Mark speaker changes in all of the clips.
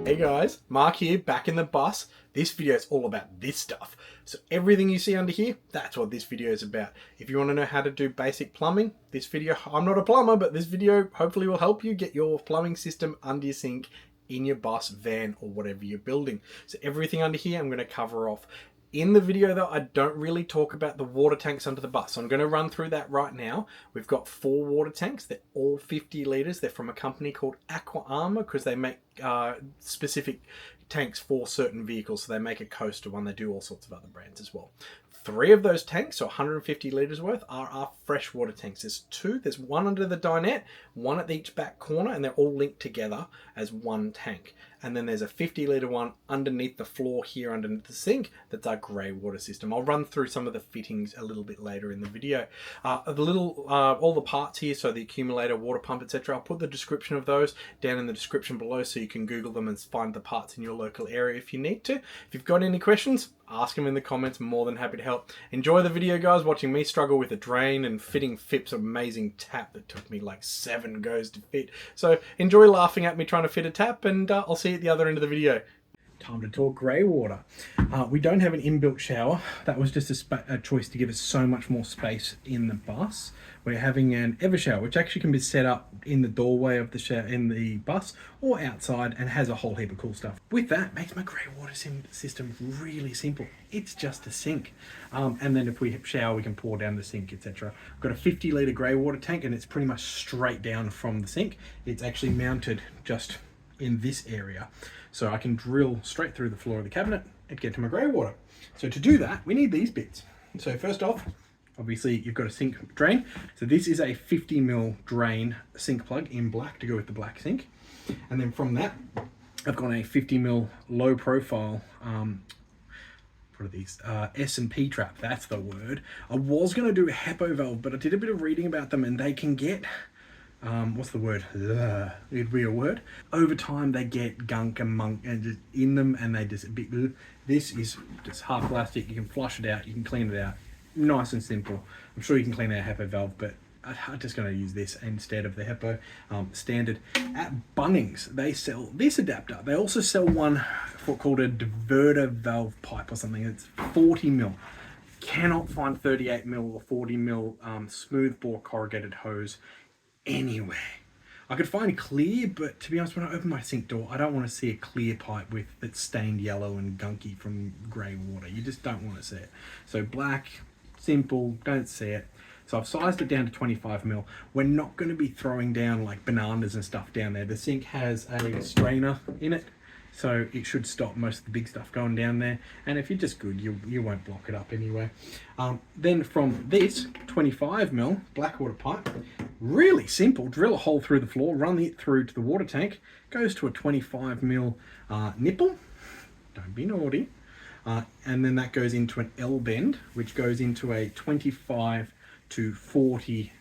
Speaker 1: Hey guys, Marc here, back in the bus. This video is all about this stuff. So everything you see under here, that's what this video is about. If you want to know how to do basic plumbing, this video, I'm not a plumber, but this video hopefully will help you get your plumbing system under your sink in your bus, van, or whatever you're building. So everything under here I'm going to cover off. In the video though, I don't really talk about the water tanks under the bus. So I'm going to run through that right now. We've got 4 water tanks. They're all 50 litres. They're from a company called Aqua Armor because they make specific tanks for certain vehicles. So they make a coaster one. They do all sorts of other brands as well. 3 of those tanks, so 150 litres worth, are our freshwater tanks. There's 2. There's one under the dinette, one at each back corner, and they're all linked together as one tank. And then there's a 50 litre one underneath the floor here, underneath the sink. That's our grey water system. I'll run through some of the fittings a little bit later in the video. All the parts here, so the accumulator, water pump, etc. I'll put the description of those down in the description below so you can Google them and find the parts in your local area if you need to. If you've got any questions, ask them in the comments. I'm more than happy to help. Enjoy the video, guys, watching me struggle with a drain and fitting Phipps' amazing tap that took me like 7 goes to fit. So enjoy laughing at me trying to fit a tap, and I'll see you at the other end of the video. Time to talk grey water. We don't have an inbuilt shower. That was just a choice to give us so much more space in the bus. We're having an ever shower, which actually can be set up in the doorway of the shower in the bus or outside, and has a whole heap of cool stuff. With that, makes my grey water system really simple. It's just a sink. And then if we shower, we can pour down the sink, etc. I've got a 50 litre grey water tank, and it's pretty much straight down from the sink. It's actually mounted just in this area, so I can drill straight through the floor of the cabinet and get to my grey water. So to do that, we need these bits. So first off, obviously you've got a sink drain. So this is a 50mm drain sink plug in black to go with the black sink. And then from that, I've got a 50mm low profile, what are these? S&P trap, that's the word. I was going to do a HEPA valve, but I did a bit of reading about them, and they can get, what's the word? It'd be a word. Over time, they get gunk and munk and just in them, and they just a bit. This is just hard plastic. You can flush it out. You can clean it out. Nice and simple. I'm sure you can clean out a HEPA valve, but I'm just going to use this instead of the HEPA standard. At Bunnings, they sell this adapter. They also sell one called a diverter valve pipe or something. It's 40mm. Cannot find 38mm or 40mm smooth bore corrugated hose anywhere. I could find clear, but to be honest, when I open my sink door, I don't want to see a clear pipe that's stained yellow and gunky from grey water. You just don't want to see it. So black, simple, don't see it. So I've sized it down to 25mm. We're not going to be throwing down like bananas and stuff down there. The sink has a strainer in it, so it should stop most of the big stuff going down there. And if you're just good, you won't block it up anyway. Then from this 25mm black water pipe, really simple, drill a hole through the floor, run it through to the water tank, goes to a 25mm nipple, don't be naughty, and then that goes into an L bend, which goes into a 25 to 40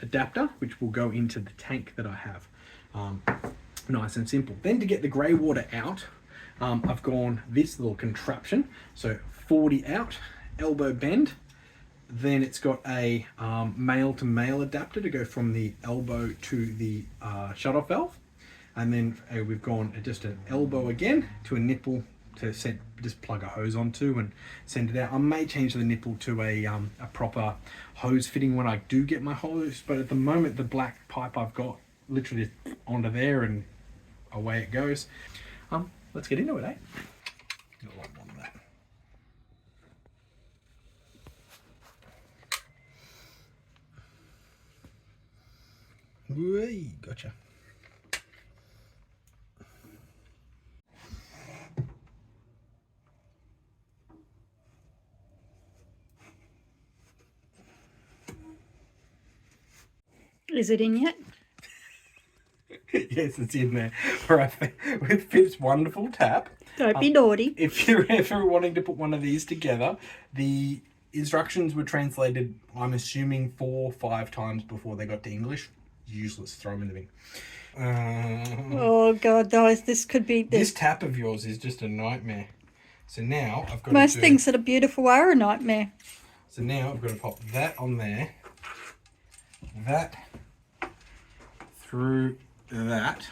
Speaker 1: adapter, which will go into the tank that I have. Nice and simple. Then to get the grey water out, I've gone this little contraption. So 40 out, elbow bend. Then it's got a male to male adapter to go from the elbow to the shut-off valve. And then we've gone just an elbow again to a nipple to just plug a hose onto and send it out. I may change the nipple to a proper hose fitting when I do get my hose, but at the moment the black pipe I've got literally onto there and away it goes. Let's get into it, eh? Got a lot more than that. Whee, gotcha.
Speaker 2: Is it in yet?
Speaker 1: Yes, it's in there. Right, with Phipps' wonderful tap.
Speaker 2: Don't be naughty.
Speaker 1: If you're ever wanting to put one of these together, the instructions were translated, I'm assuming, 4 or 5 times before they got to English. Useless. Throw them in the bin.
Speaker 2: Oh God, guys, this could be
Speaker 1: This tap of yours is just a nightmare. So now I've got
Speaker 2: most things that are beautiful are a nightmare.
Speaker 1: So now I've got to pop that on there, that through that,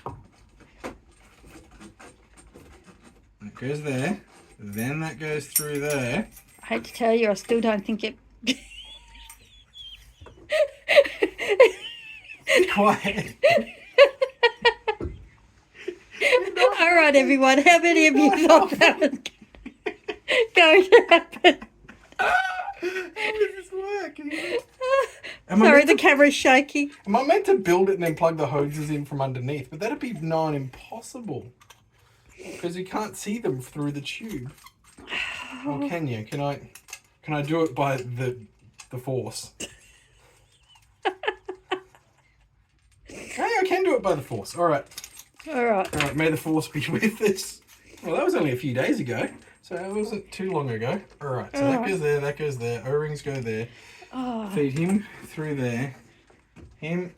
Speaker 1: It goes there. Then that goes through there.
Speaker 2: I hate to tell you, I still don't think it...
Speaker 1: Be quiet.
Speaker 2: All right, everyone. How many of you thought that was going to happen?
Speaker 1: How does this work?
Speaker 2: Sorry, the camera's shaky.
Speaker 1: Am I meant to build it and then plug the hoses in from underneath? But that'd be nigh impossible. Because you can't see them through the tube. Or can you? Can I do it by the force? Hey, I can do it by the force. All right.
Speaker 2: All right.
Speaker 1: All right, may the force be with us. Well, that was only a few days ago, so it wasn't too long ago. All right, so that goes there, that goes there. O-rings go there.
Speaker 2: Oh.
Speaker 1: Feed him through there. Him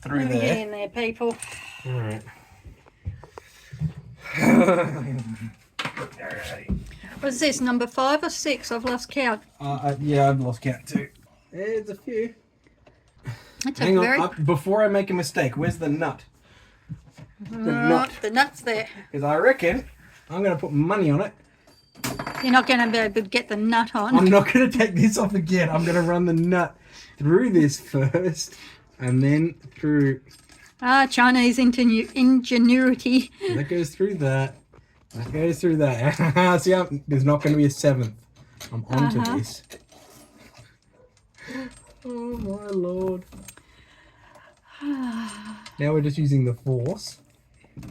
Speaker 1: through
Speaker 2: Get
Speaker 1: there.
Speaker 2: in there, people.
Speaker 1: All right.
Speaker 2: What's this, number 5 or 6? I've lost count.
Speaker 1: Yeah, I've lost count too. There's a few.
Speaker 2: That's
Speaker 1: Hang
Speaker 2: a
Speaker 1: on,
Speaker 2: very...
Speaker 1: before I make a mistake, where's the nut?
Speaker 2: The nut's there.
Speaker 1: Because I reckon I'm going to put money on it.
Speaker 2: You're not going to be able to get the nut on.
Speaker 1: I'm not going to take this off again. I'm going to run the nut through this first and then through...
Speaker 2: Ah, Chinese ingenuity.
Speaker 1: That goes through that. That goes through that. See, there's not going to be a 7th. I'm onto this. Oh my lord. Now we're just using the force.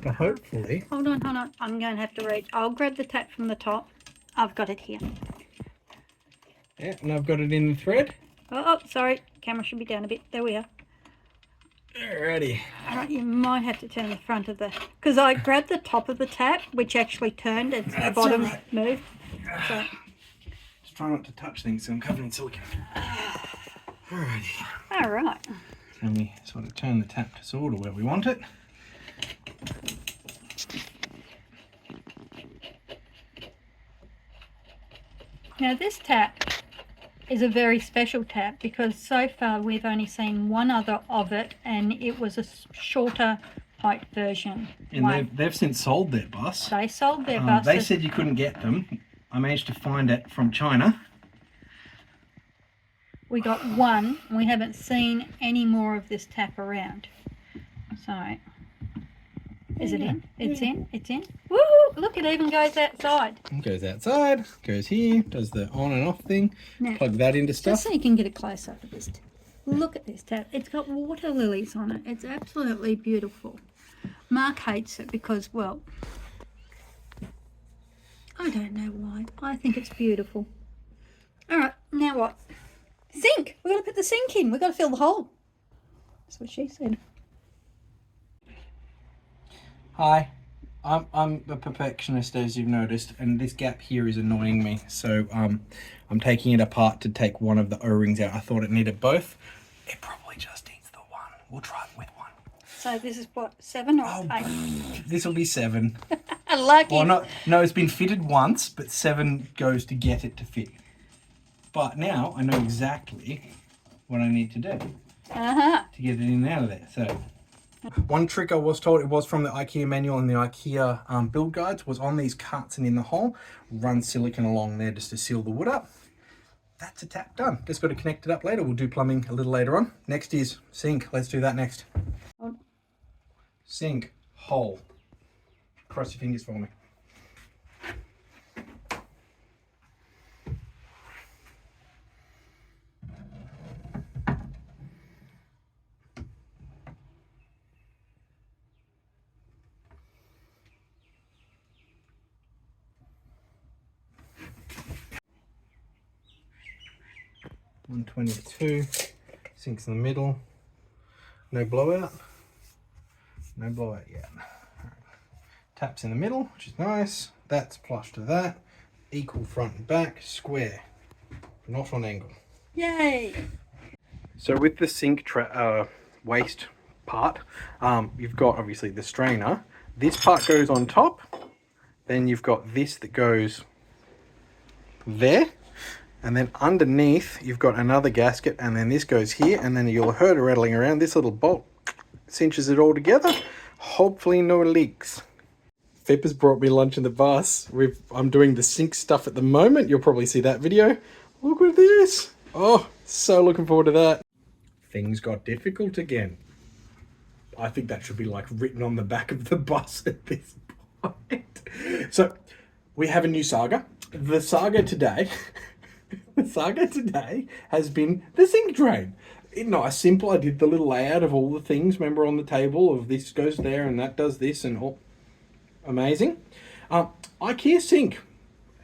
Speaker 1: But hopefully...
Speaker 2: Hold on. I'm going to have to reach. I'll grab the tap from the top. I've got it here.
Speaker 1: Yeah, and I've got it in the thread.
Speaker 2: Oh, sorry. Camera should be down a bit. There we are.
Speaker 1: Alrighty.
Speaker 2: All right, you might have to turn the front of the... Because I grabbed the top of the tap, which actually turned as the bottom moved. So...
Speaker 1: Just try not to touch things, so I'm covered in silicone. Alrighty.
Speaker 2: All right.
Speaker 1: And we sort of turn the tap to sort of where we want it.
Speaker 2: Now this tap is a very special tap because so far we've only seen one other of it, and it was a shorter pipe version.
Speaker 1: And they've since sold their bus.
Speaker 2: They sold their bus.
Speaker 1: They said you couldn't get them. I managed to find it from China.
Speaker 2: We got one. We haven't seen any more of this tap around. So, is it in? It's in. It's in. Woo! Look, it even goes outside.
Speaker 1: It goes outside, goes here, does the on and off thing.
Speaker 2: Now,
Speaker 1: plug that into stuff.
Speaker 2: just so you can get a close up of this. Look at this tap. It's got water lilies on it. It's absolutely beautiful. Marc hates it because, well, I don't know why. I think it's beautiful. All right, now what? Sink. We've got to put the sink in. We've got to fill the hole. That's what she said.
Speaker 1: Hi, I'm a perfectionist, as you've noticed, and this gap here is annoying me. So I'm taking it apart to take one of the O-rings out. I thought it needed both. It probably just needs the one. We'll try it with one.
Speaker 2: So this is what, 7 or 8?
Speaker 1: This will be 7.
Speaker 2: Lucky.
Speaker 1: Well, no, it's been fitted once, but 7 goes to get it to fit. But now I know exactly what I need to do to get it in and out of there. So one trick I was told, it was from the IKEA manual and the IKEA build guides, was on these cuts and in the hole, run silicone along there just to seal the wood up. That's a tap done. Just got to connect it up later. We'll do plumbing a little later on. Next is sink. Let's do that next. Sink, hole. Cross your fingers for me. $122, sinks in the middle, no blowout, no blowout yet. Right. Taps in the middle, which is nice, that's flush to that, equal front and back, square, not on angle.
Speaker 2: Yay!
Speaker 1: So with the sink waste part, you've got obviously the strainer, this part goes on top, then you've got this that goes there, and then underneath you've got another gasket, and then this goes here, and then you'll hear it rattling around. This little bolt cinches it all together. Hopefully no leaks. Pepper's brought me lunch in the bus. I'm doing the sink stuff at the moment. You'll probably see that video. Look at this. Oh, so looking forward to that. Things got difficult again. I think that should be like written on the back of the bus at this point. So we have a new saga. The saga today, has been the sink drain. Nice, simple. I did the little layout of all the things, remember, on the table of this goes there and that does this and all. Amazing. IKEA sink,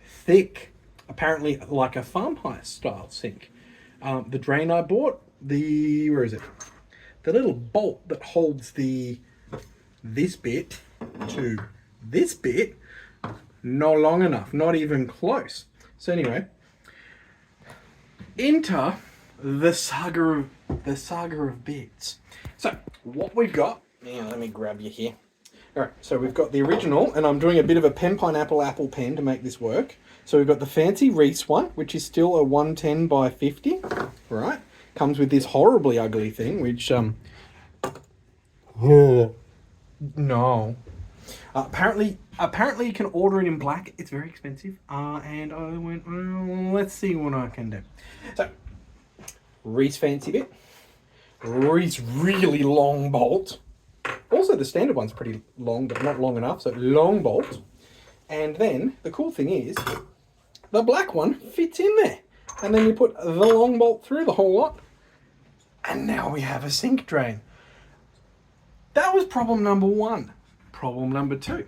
Speaker 1: thick, apparently like a farmhouse style sink. The drain I bought, where is it? The little bolt that holds this bit to this bit, not long enough, not even close. So anyway, enter the saga of bits. So what we've got, now let me grab you here. All right, so we've got the original, and I'm doing a bit of a pen pineapple apple pen to make this work. So we've got the fancy Reese one, which is still a 110 by 50, right? Comes with this horribly ugly thing, which no. Apparently you can order it in black. It's very expensive. And I went, well, let's see what I can do. So Reese fancy bit, Reese really long bolt. Also, the standard one's pretty long, but not long enough, so long bolt. And then, the cool thing is, the black one fits in there. And then you put the long bolt through the whole lot. And now we have a sink drain. That was problem number one. Problem number two.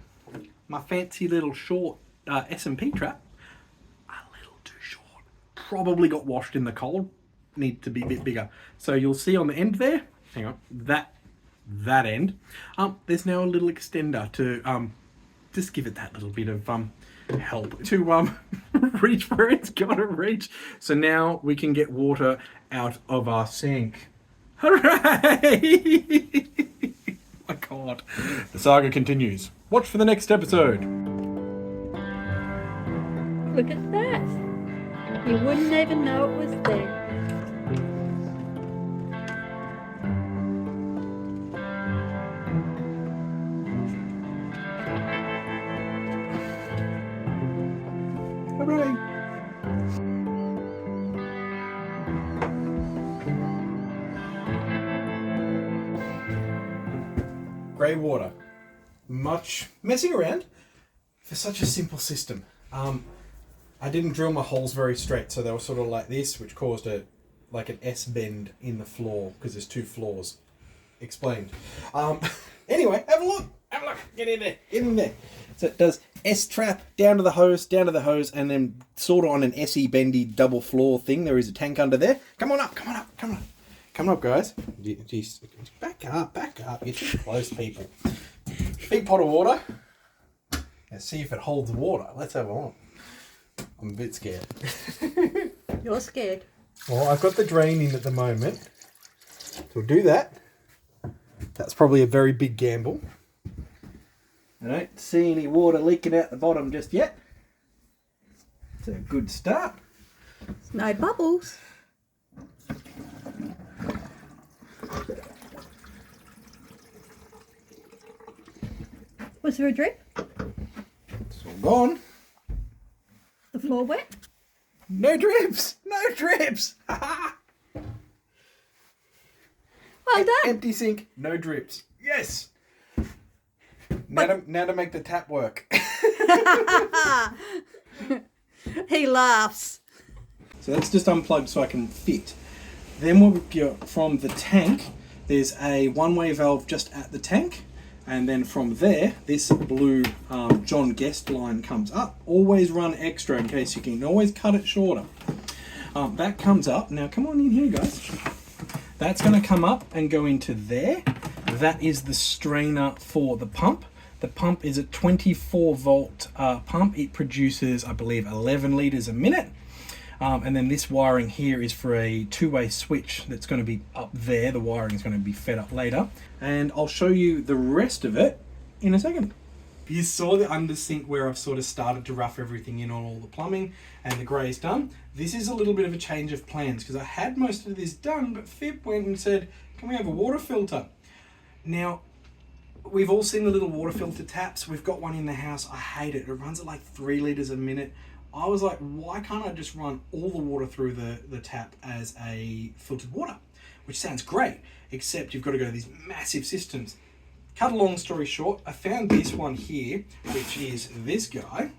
Speaker 1: My fancy little short S&P trap, a little too short. Probably got washed in the cold. Needs to be a bit bigger. So you'll see on the end there, hang on, that end, there's now a little extender to just give it that little bit of help to reach where it's got to reach. So now we can get water out of our sink. Hooray! My God. The saga continues. Watch for the next episode.
Speaker 2: Look at that. You wouldn't even know it was there.
Speaker 1: Hooray! Grey water. Much messing around for such a simple system. I didn't drill my holes very straight, so they were sort of like this, which caused an S bend in the floor because there's two floors. Explained. Anyway, have a look. Get in there. So it does S trap down to the hose, and then sort of on an SE bendy double floor thing. There is a tank under there. Come on up, guys. Back up. You're too close, people. Big pot of water. Let's see if it holds water. Let's have a look. I'm a bit scared.
Speaker 2: You're scared.
Speaker 1: Well, I've got the drain in at the moment. So we'll do that. That's probably a very big gamble. I don't see any water leaking out the bottom just yet. It's a good start.
Speaker 2: No bubbles. Was there a drip?
Speaker 1: It's all gone.
Speaker 2: The floor wet?
Speaker 1: No drips!
Speaker 2: Well done.
Speaker 1: Empty sink, no drips. Yes! Now to make the tap work.
Speaker 2: He laughs.
Speaker 1: So that's just unplugged so I can fit. Then what we've got from the tank, there's a one-way valve just at the tank. And then from there, this blue John Guest line comes up. Always run extra in case you can always cut it shorter. That comes up. Now come on in here, guys. That's going to come up and go into there. That is the strainer for the pump. The pump is a 24 volt pump. It produces, I believe, 11 litres a minute. And then this wiring here is for a two-way switch that's going to be up there. The wiring is going to be fed up later. And I'll show you the rest of it in a second. You saw the under sink where I've sort of started to rough everything in on all the plumbing and the grey's done. This is a little bit of a change of plans because I had most of this done, but Fib went and said, can we have a water filter? Now, we've all seen the little water filter taps. We've got one in the house. I hate it. It runs at like 3 litres a minute. I was like, why can't I just run all the water through the tap as a filtered water? Which sounds great, except you've got to go to these massive systems. Cut a long story short, I found this one here, which is this guy,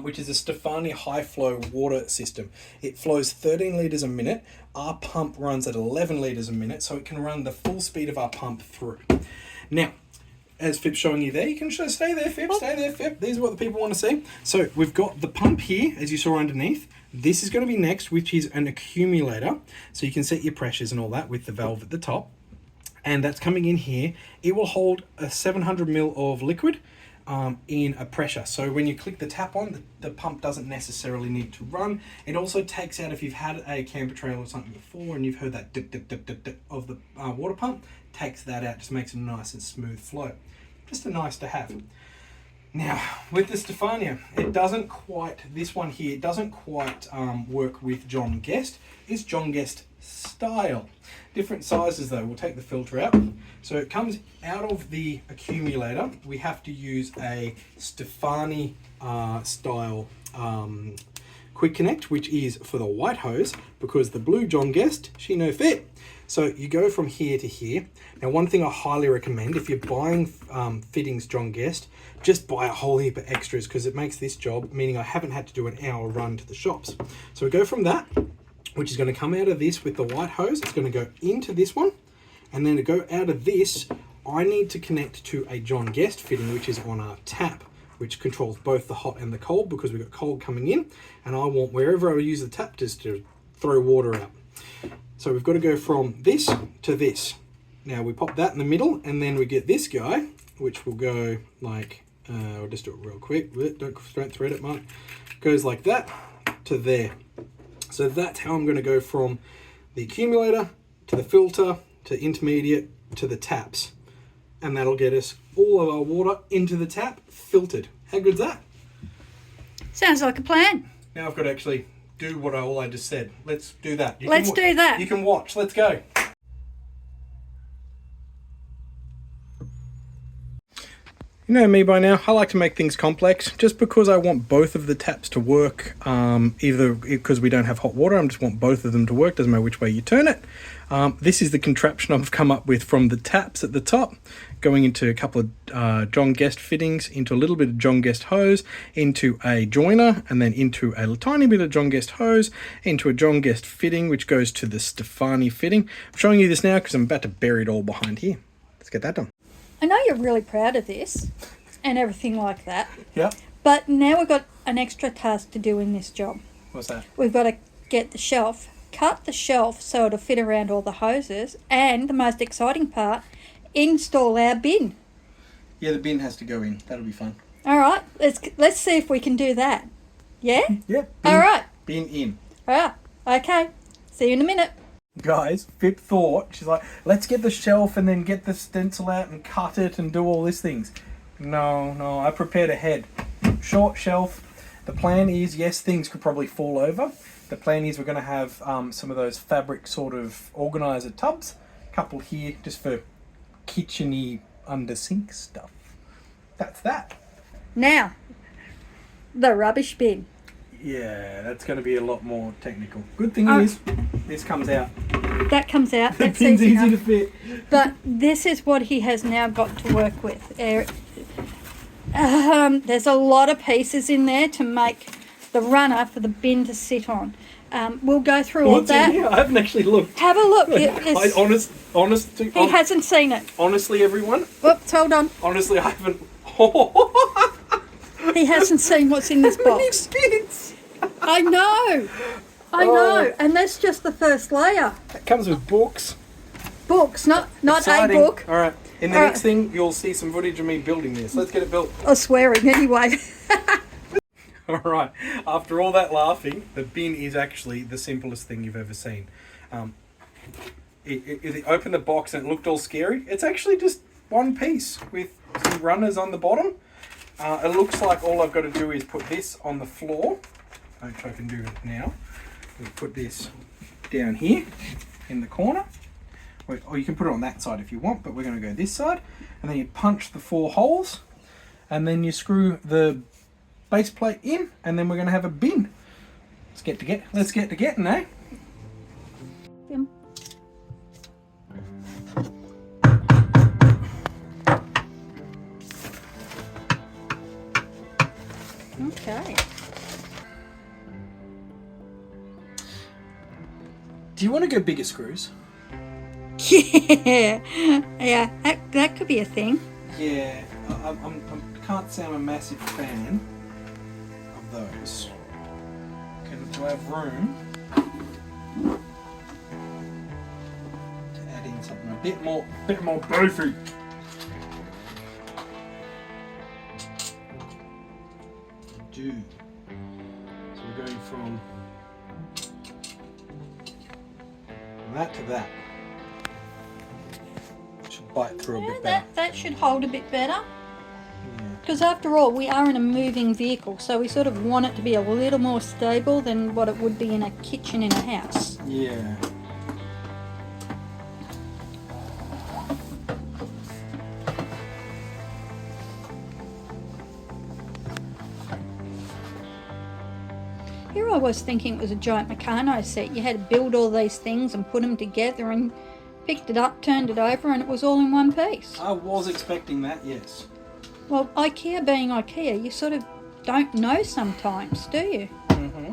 Speaker 1: which is a Stefani high flow water system. It flows 13 litres a minute. Our pump runs at 11 litres a minute, so it can run the full speed of our pump through. Now, as Fip's showing you there, you can just stay there, Fip, stay there, Fip. These are what the people want to see. So we've got the pump here, as you saw underneath. This is going to be next, which is an accumulator. So you can set your pressures and all that with the valve at the top. And that's coming in here. It will hold a 700 ml of liquid in a pressure. So when you click the tap on, the pump doesn't necessarily need to run. It also takes out, if you've had a camper trailer or something before and you've heard that dip, dip, dip, dip, dip of the water pump, takes that out, just makes a nice and smooth flow. Just a nice to have. Now, with the Stefani, it doesn't quite, this one here, it doesn't quite work with John Guest. It's John Guest style. Different sizes though. We'll take the filter out. So it comes out of the accumulator. We have to use a Stefani style quick connect, which is for the white hose, because the blue John Guest, she no fit. So you go from here to here. Now, one thing I highly recommend, if you're buying fittings John Guest, just buy a whole heap of extras, because it makes this job, meaning I haven't had to do an hour run to the shops. So we go from that, which is going to come out of this with the white hose. It's going to go into this one, and then to go out of this, I need to connect to a John Guest fitting, which is on our tap, which controls both the hot and the cold, because we've got cold coming in, and I want wherever I use the tap just to throw water out. So we've got to go from this to this. Now we pop that in the middle, and then we get this guy, which will go like, I'll just do it real quick. Don't thread it, Mark. Goes like that to there. So that's how I'm going to go from the accumulator to the filter to intermediate to the taps. And that'll get us all of our water into the tap, filtered. How good's that?
Speaker 2: Sounds like a plan.
Speaker 1: Now I've got to actually do what all I just said. Let's do that.
Speaker 2: Let's do that.
Speaker 1: You can watch. Let's go. You know me by now, I like to make things complex just because I want both of the taps to work, either because we don't have hot water, I just want both of them to work, doesn't matter which way you turn it. This is the contraption I've come up with from the taps at the top, going into a couple of John Guest fittings, into a little bit of John Guest hose, into a joiner, and then into a tiny bit of John Guest hose, into a John Guest fitting, which goes to the Stefani fitting. I'm showing you this now because I'm about to bury it all behind here. Let's get that done.
Speaker 2: I know you're really proud of this and everything like that.
Speaker 1: Yeah.
Speaker 2: But now we've got an extra task to do in this job.
Speaker 1: What's that?
Speaker 2: We've got to get the shelf, cut the shelf so it'll fit around all the hoses, and the most exciting part, install our bin.
Speaker 1: Yeah, the bin has to go in. That'll be fun.
Speaker 2: All right, let's see if we can do that. Yeah?
Speaker 1: Yeah.
Speaker 2: All right.
Speaker 1: Bin in.
Speaker 2: All right. Okay. See you in a minute.
Speaker 1: Guys, Pip thought, she's like, let's get the shelf and then get the stencil out and cut it and do all these things. No, I prepared ahead. Short shelf. The plan is, yes, things could probably fall over. The plan is we're going to have some of those fabric sort of organizer tubs. A couple here just for kitchen-y under sink stuff. That's that.
Speaker 2: Now, the rubbish bin.
Speaker 1: Yeah, that's going to be a lot more technical. Good thing is, this comes out.
Speaker 2: That comes out.
Speaker 1: The
Speaker 2: That's
Speaker 1: pin's easy to
Speaker 2: enough.
Speaker 1: fit.
Speaker 2: But this is what he has now got to work with. There's a lot of pieces in there to make the runner for the bin to sit on. We'll go through all that.
Speaker 1: In here? I haven't actually looked.
Speaker 2: Have a look.
Speaker 1: He
Speaker 2: hasn't seen it.
Speaker 1: Honestly, everyone.
Speaker 2: Whoops, hold on.
Speaker 1: Honestly, I haven't.
Speaker 2: He hasn't seen what's in this box. I know. And that's just the first layer.
Speaker 1: It comes with books.
Speaker 2: Books, not
Speaker 1: Exciting.
Speaker 2: a book.
Speaker 1: All right. In the next thing, you'll see some footage of me building this. Let's get it built.
Speaker 2: Or swearing, anyway.
Speaker 1: All right. After all that laughing, the bin is actually the simplest thing you've ever seen. If you open the box and it looked all scary, it's actually just one piece with some runners on the bottom. It looks like all I've got to do is put this on the floor, which I can do now. We put this down here in the corner. or you can put it on that side if you want, but we're going to go this side. And then you punch the 4 holes, and then you screw the base plate in, and then we're going to have a bin. Let's get to getting, eh?
Speaker 2: Okay.
Speaker 1: Do you want to go bigger screws?
Speaker 2: Yeah, yeah, that could be a thing.
Speaker 1: Yeah, I can't say I'm a massive fan of those. Do I have room to add in something a bit more beefy? Do. So we're going from that to that. Should bite through a bit better.
Speaker 2: That should hold a bit better. Because after all, we are in a moving vehicle, so we sort of want it to be a little more stable than what it would be in a kitchen in a house.
Speaker 1: Yeah.
Speaker 2: Here I was thinking it was a giant Meccano set. You had to build all these things and put them together and picked it up, turned it over, and it was all in one piece.
Speaker 1: I was expecting that, yes.
Speaker 2: Well, IKEA being IKEA, you sort of don't know sometimes, do you?
Speaker 1: Mm-hmm.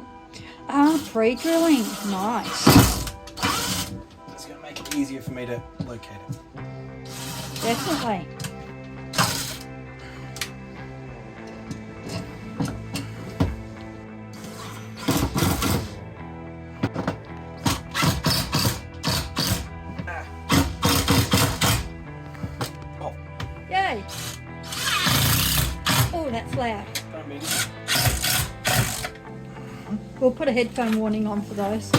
Speaker 2: Ah, pre-drilling. Nice.
Speaker 1: It's going to make it easier for me to locate it.
Speaker 2: Definitely. Yay! Oh, that's loud. We'll put a headphone warning on for those.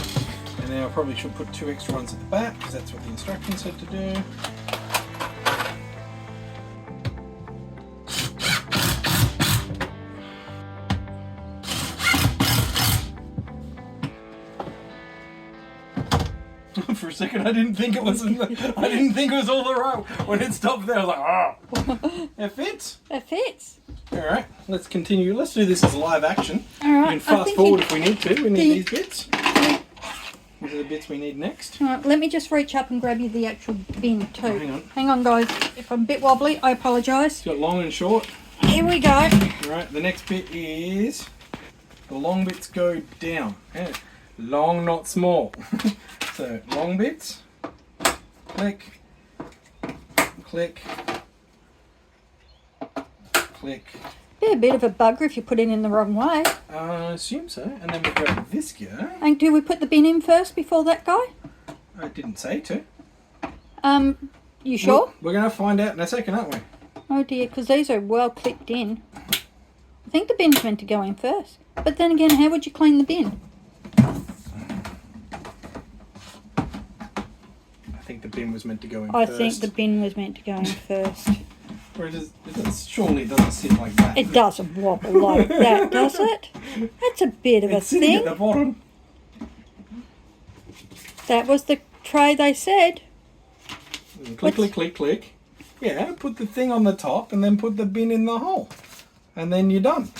Speaker 1: And then I probably should put 2 extra ones at the back, because that's what the instructions said to do. For a second, I didn't think it was. I didn't think it was all the right. When it stopped there, I was like, "Oh, it fits."
Speaker 2: It fits.
Speaker 1: All right, let's continue. Let's do this as live action.
Speaker 2: All right.
Speaker 1: We can fast forward if we need to. We need these bits. These are the bits we need next.
Speaker 2: All right, let me just reach up and grab you the actual bin too.
Speaker 1: Oh, hang on.
Speaker 2: Hang on, guys. If I'm a bit wobbly, I apologise.
Speaker 1: It's got long and short.
Speaker 2: Here we go.
Speaker 1: All right, the next bit is the long bits go down. Yeah. Long, not small. So long bits, click, click, click.
Speaker 2: Be a bit of a bugger if you put it in the wrong way.
Speaker 1: I assume so. And then we grab this guy.
Speaker 2: And do we put the bin in first before that guy?
Speaker 1: I didn't say to.
Speaker 2: You sure?
Speaker 1: We're going to find out in a second, aren't we?
Speaker 2: Oh dear, because these are well clipped in. I think the bin's meant to go in first. But then again, how would you clean the bin?
Speaker 1: I think the bin was meant to go in
Speaker 2: I
Speaker 1: first.
Speaker 2: think the bin was meant to go in first.
Speaker 1: Or surely it doesn't sit like that.
Speaker 2: It doesn't wobble like that, does it? That's a bit of
Speaker 1: It's
Speaker 2: a
Speaker 1: sitting
Speaker 2: thing.
Speaker 1: at the bottom.
Speaker 2: That was the tray they said.
Speaker 1: Click, click, click, click. Yeah, put the thing on the top and then put the bin in the hole. And then you're done.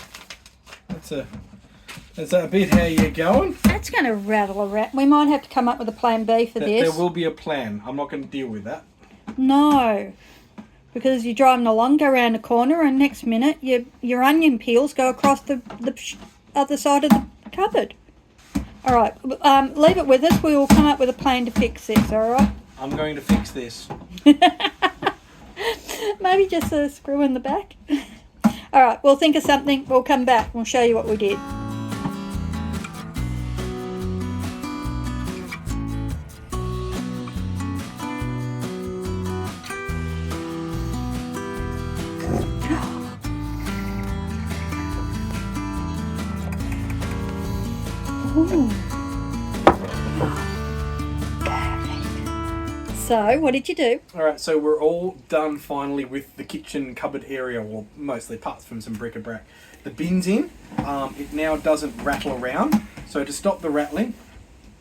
Speaker 1: Is that a bit how you're going?
Speaker 2: That's going to rattle around. We might have to come up with a plan B for this.
Speaker 1: There will be a plan. I'm not going to deal with that.
Speaker 2: No. Because you're driving along, go around a corner, and next minute your onion peels go across the other side of the cupboard. All right, leave it with us. We will come up with a plan to fix this, all right?
Speaker 1: I'm going to fix this.
Speaker 2: Maybe just a screw in the back. All right, we'll think of something. We'll come back. We'll show you what we did. So, what did you do?
Speaker 1: Alright, so we're all done finally with the kitchen cupboard area, well, mostly parts from some bric-a-brac. The bin's in. It now doesn't rattle around. So to stop the rattling,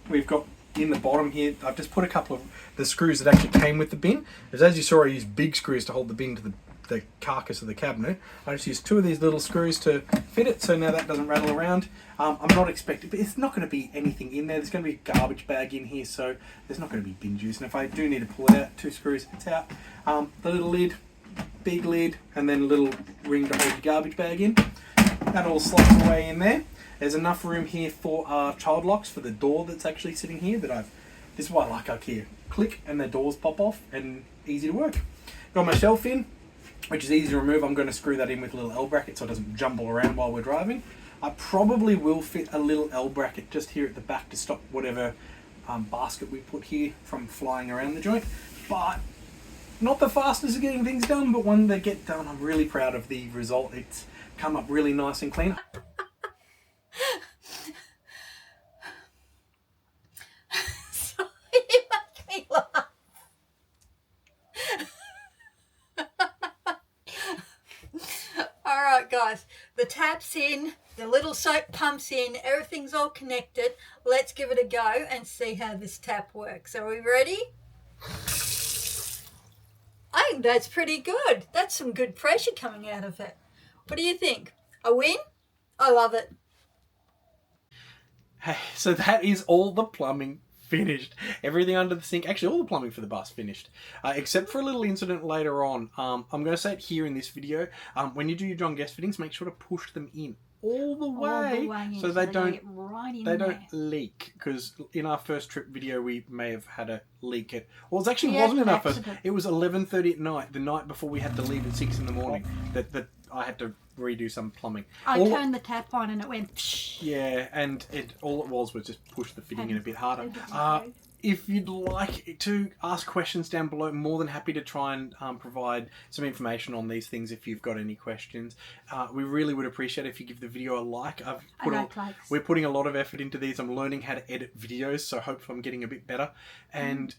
Speaker 1: we've got in the bottom here, I've just put a couple of the screws that actually came with the bin. Because as you saw, I used big screws to hold the bin to the carcass of the cabinet. I just used 2 of these little screws to fit it, so now that doesn't rattle around. I'm not expecting, but it's not going to be anything in there. There's going to be a garbage bag in here, so there's not going to be bin juice. And if I do need to pull it out, 2 screws, it's out. The little lid, big lid, and then a little ring to hold your garbage bag in. That all slots away in there. There's enough room here for child locks for the door that's actually sitting here. This is why I like IKEA. Click and the doors pop off and easy to work. Got my shelf in, which is easy to remove. I'm going to screw that in with a little L bracket so it doesn't jumble around while we're driving. I probably will fit a little L bracket just here at the back to stop whatever basket we put here from flying around the joint. But not the fastest of getting things done, but when they get done, I'm really proud of the result. It's come up really nice and clean.
Speaker 2: Sorry, you make me laugh. Alright guys, the tap's in, the little soap pump's in, everything's all connected. Let's give it a go and see how this tap works. Are we ready? I think that's pretty good. That's some good pressure coming out of it. What do you think? A win? I love it.
Speaker 1: Hey, so that is all the plumbing finished. Everything under the sink, actually all the plumbing for the bus finished, except for a little incident later on. I'm going to say it here in this video. When you do your John Guest fittings, make sure to push them in all the way so they don't leak, because in our first trip video we may have had a leak. It wasn't in our first. It was 11:30 at night, the night before we had to leave at 6 in the morning, that I had to redo some plumbing.
Speaker 2: I turned the tap on and it went psh.
Speaker 1: Yeah, and all it was just push the fitting in a bit harder. If you'd like to ask questions down below, more than happy to try and provide some information on these things if you've got any questions. We really would appreciate it if you give the video a like. We're putting a lot of effort into these. I'm learning how to edit videos, so hopefully I'm getting a bit better. And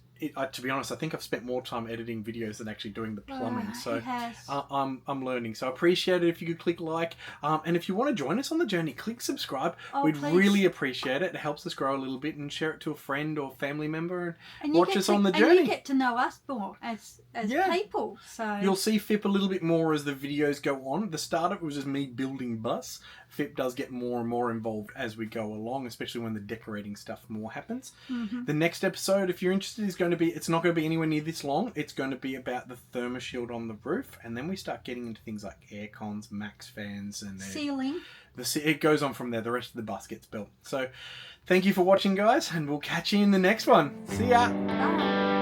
Speaker 1: to be honest, I think I've spent more time editing videos than actually doing the plumbing. So I'm learning. So I appreciate it if you could click like. And if you want to join us on the journey, click subscribe. We'd really appreciate it. It helps us grow a little bit, and share it to a friend or family member and watch us on the journey.
Speaker 2: And you get to know us more as people. So
Speaker 1: you'll see Fip a little bit more as the videos go on. At the start it was just me building bus. Fip does get more and more involved as we go along, especially when the decorating stuff more happens. The next episode, if you're interested, is going to be, it's not going to be anywhere near this long. It's going to be about the thermoshield on the roof, and then we start getting into things like air cons, max fans, and
Speaker 2: ceiling.
Speaker 1: It goes on from there. The rest of the bus gets built. So thank you for watching, guys, and we'll catch you in the next one. See ya.
Speaker 2: Bye.